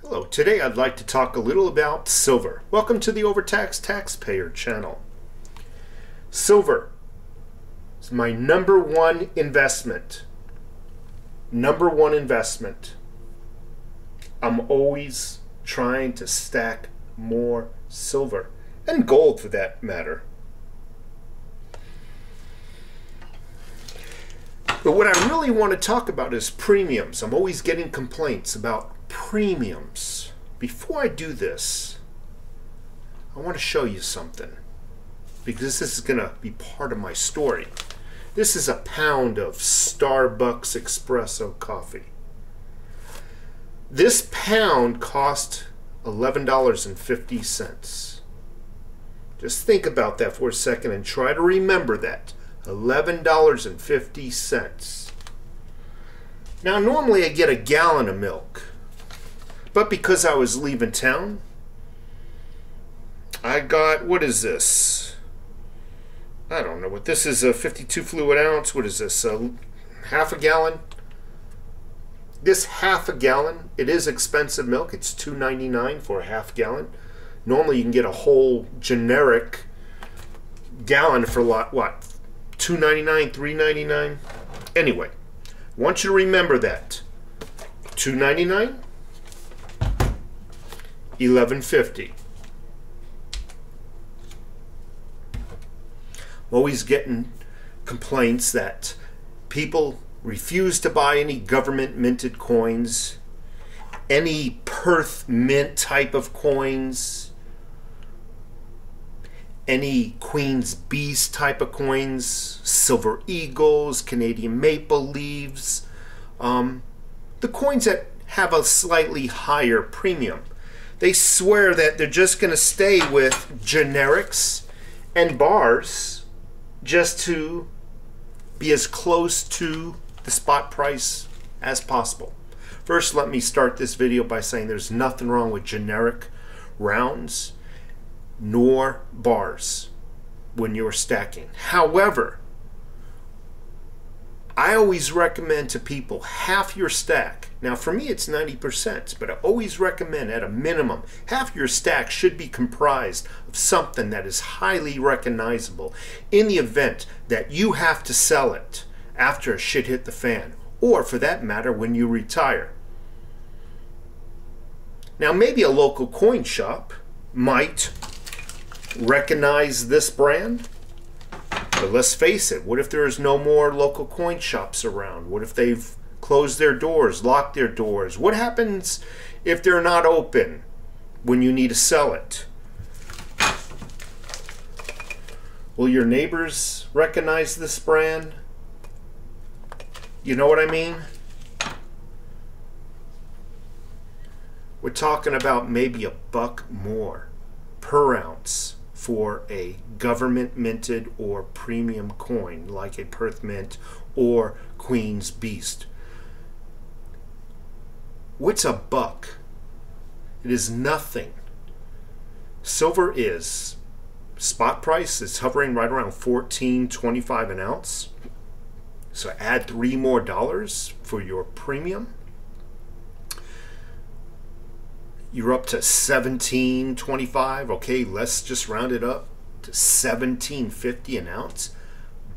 Hello, today I'd like to talk a little about silver. Welcome to the Overtaxed Taxpayer channel. Silver is my number one investment. Number one investment. I'm always trying to stack more silver and gold for that matter. But what I really want to talk about is premiums. I'm always getting complaints about premiums. Before I do this, I want to show you something because this is going to be part of my story. This is a pound of Starbucks espresso coffee. This pound cost $11.50. Just think about that for a second and try to remember that. $11.50. Now normally I get a gallon of milk, but because I was leaving town, I got, what is this? I don't know what this is, a 52 fluid ounce. What is this, half a gallon? This half a gallon, it is expensive milk. It's $2.99 for a half gallon. Normally you can get a whole generic gallon for what? $2.99, $3.99. Anyway, I want you to remember that. $2.99, $11.50. I'm always getting complaints that people refuse to buy any government minted coins, any Perth mint type of coins, any Queen's Beast type of coins, Silver Eagles, Canadian Maple Leaves, the coins that have a slightly higher premium. They swear that they're just going to stay with generics and bars just to be as close to the spot price as possible. First, let me start this video by saying there's nothing wrong with generic rounds nor bars when you're stacking. However, I always recommend to people half your stack. Now for me it's 90%, but I always recommend at a minimum half your stack should be comprised of something that is highly recognizable in the event that you have to sell it after shit hit the fan, or for that matter when you retire. Now maybe a local coin shop might recognize this brand, but let's face it, what if there's no more local coin shops around? What if they've closed their doors, locked their doors? What happens if they're not open when you need to sell it? Will your neighbors recognize this brand? You know what I mean? We're talking about maybe $1 more per ounce for a government minted or premium coin like a Perth Mint or Queen's Beast. What's $1? It is nothing. Silver is, spot price is hovering right around $14.25 an ounce. So add $3 more for your premium. You're up to $17.25. Okay, let's just round it up to $17.50 an ounce.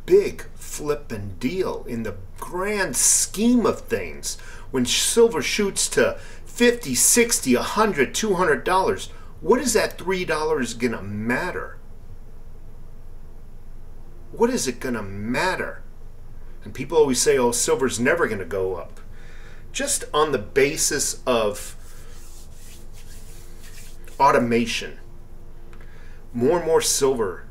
Big flippin' deal in the grand scheme of things. When silver shoots to $50, $60, $100, $200, what is that $3 gonna matter? What is it gonna matter? And people always say, oh, silver's never gonna go up. Just on the basis of automation, more and more silver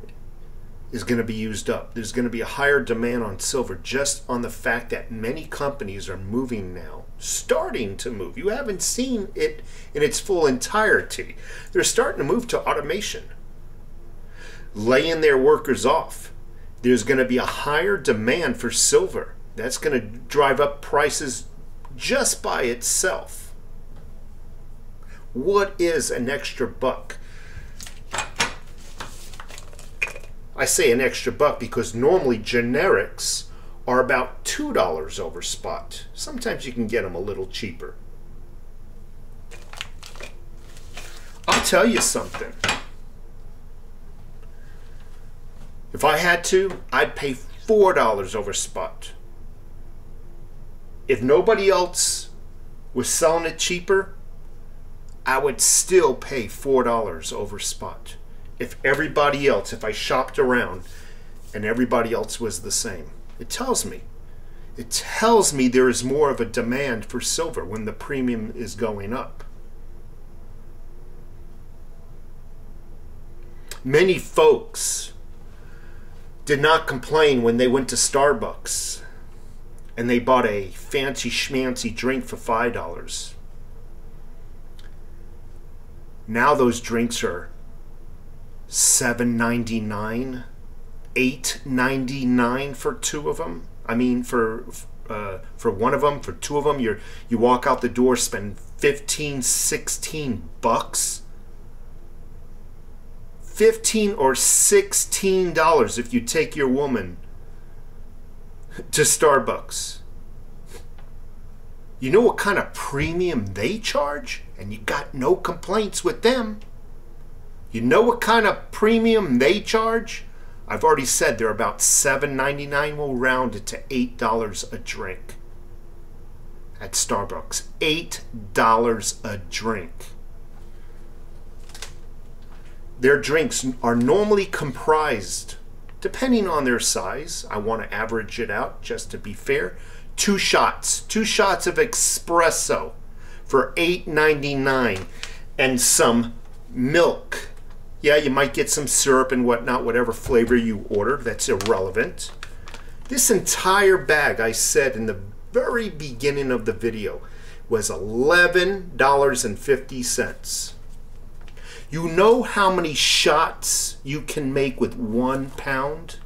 is going to be used up. There's going to be a higher demand on silver just on the fact that many companies are moving now, starting to move. You haven't seen it in its full entirety. They're starting to move to automation, laying their workers off. There's going to be a higher demand for silver. That's going to drive up prices just by itself. What is an extra $1? I say an extra $1 because normally generics are about $2 over spot. Sometimes you can get them a little cheaper. tell you something. If I had to, I'd pay $4 over spot. If nobody else was selling it cheaper, I would still pay $4 over spot. If everybody else, if I shopped around and everybody else was the same. It tells me there is more of a demand for silver when the premium is going up. Many folks did not complain when they went to Starbucks and they bought a fancy schmancy drink for $5. Now those drinks are $7.99, $8.99 for two of them. I mean, for one of them, for two of them, you walk out the door, spend $15, $16. $15 or $16 if you take your woman to Starbucks. You know what kind of premium they charge? And you got no complaints with them. You know what kind of premium they charge? I've already said they're about $7.99. We'll round it to $8 a drink at Starbucks. $8 a drink. Their drinks are normally comprised, depending on their size, I want to average it out just to be fair, 2 shots. 2 shots of espresso for $8.99 and some milk. Yeah, you might get some syrup and whatnot, whatever flavor you order. That's irrelevant. This entire bag, I said in the very beginning of the video, was $11.50. You know how many shots you can make with 1 pound?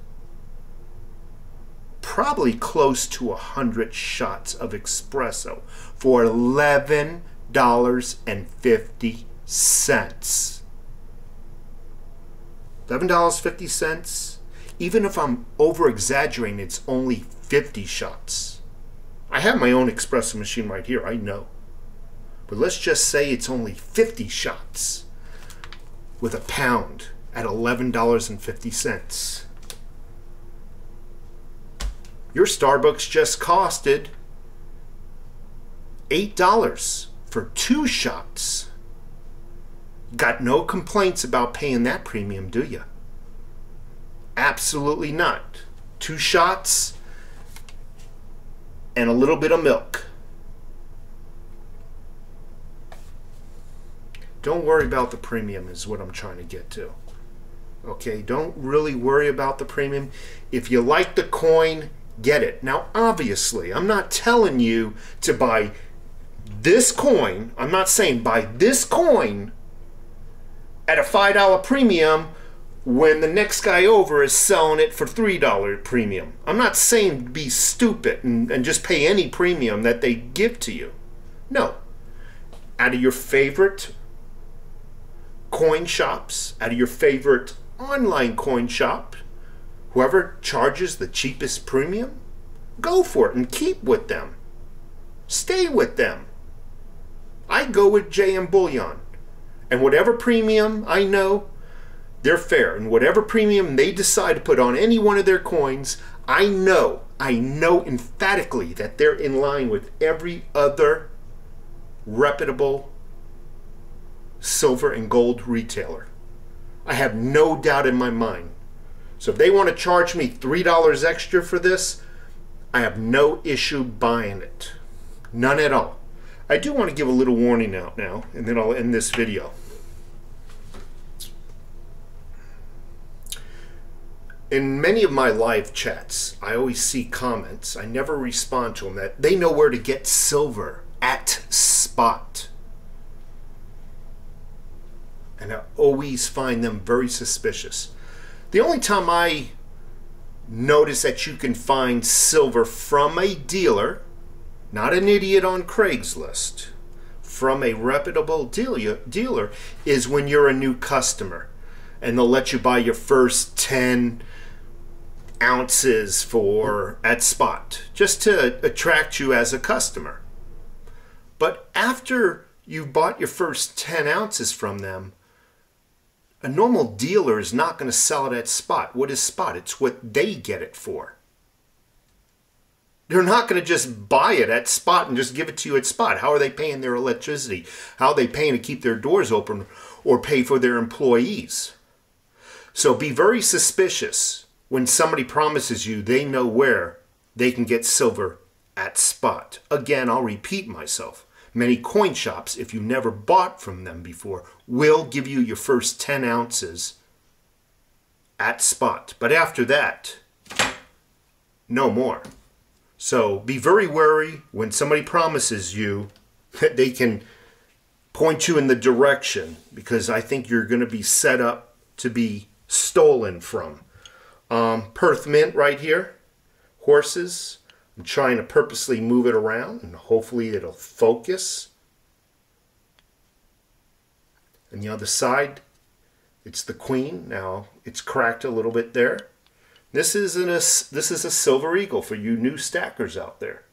Probably close to 100 shots of espresso for $11.50. $11.50. Even if I'm over-exaggerating, it's only 50 shots. I have my own espresso machine right here, I know. But let's just say it's only 50 shots with a pound at $11.50. Your Starbucks just costed $8 for 2 shots. Got no complaints about paying that premium, do you? Absolutely not. 2 shots and a little bit of milk. Don't worry about the premium is what I'm trying to get to. Okay, don't really worry about the premium. If you like the coin, get it. Now, obviously, I'm not telling you to buy this coin. I'm not saying buy this coin at a $5 premium when the next guy over is selling it for $3 premium. I'm not saying be stupid and just pay any premium that they give to you. No. Out of your favorite coin shops, out of your favorite online coin shop, whoever charges the cheapest premium, go for it and keep with them. Stay with them. I go with JM Bullion. And whatever premium I know, they're fair. And whatever premium they decide to put on any one of their coins, I know emphatically that they're in line with every other reputable silver and gold retailer. I have no doubt in my mind. So if they want to charge me $3 extra for this, I have no issue buying it. None at all. I do want to give a little warning out now, and then I'll end this video. In many of my live chats, I always see comments, I never respond to them, that they know where to get silver at spot. And I always find them very suspicious. The only time I notice that you can find silver from a dealer, not an idiot on Craigslist, from a reputable dealer, is when you're a new customer and they'll let you buy your first 10 ounces at spot, just to attract you as a customer. But after you bought your first 10 ounces from them, A normal dealer is not going to sell it at spot. What is spot? It's what they get it for. They're not going to just buy it at spot and just give it to you at spot. How are they paying their electricity? How are they paying to keep their doors open or pay for their employees? So be very suspicious when somebody promises you they know where they can get silver at spot. Again, I'll repeat myself. Many coin shops, if you never bought from them before, will give you your first 10 ounces at spot. But after that, no more. So be very wary when somebody promises you that they can point you in the direction, because I think you're going to be set up to be stolen from. Perth Mint right here, horses. I'm trying to purposely move it around and hopefully it'll focus. And the other side, it's the queen. Now it's cracked a little bit there. This is a silver eagle for you new stackers out there.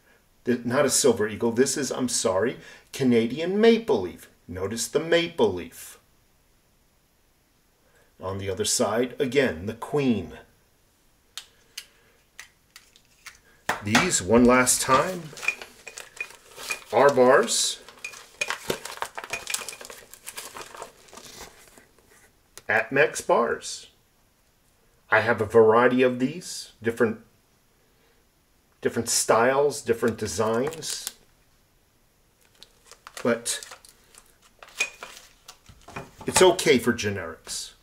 Not a silver eagle. This is, I'm sorry, Canadian maple leaf. Notice the maple leaf. On the other side, again, the queen. These, one last time, are bars at Mex Bars. I have a variety of these, different styles, different designs, but it's okay for generics.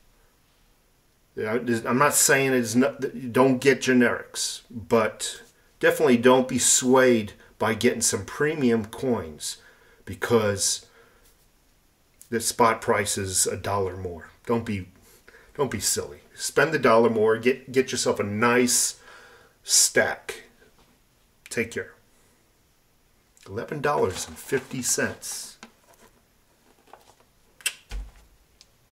I'm not saying it's not, don't get generics, but definitely don't be swayed by getting some premium coins because the spot price is $1 more. Don't be silly. Spend the $1 more. Get yourself a nice stack. Take care. $11.50.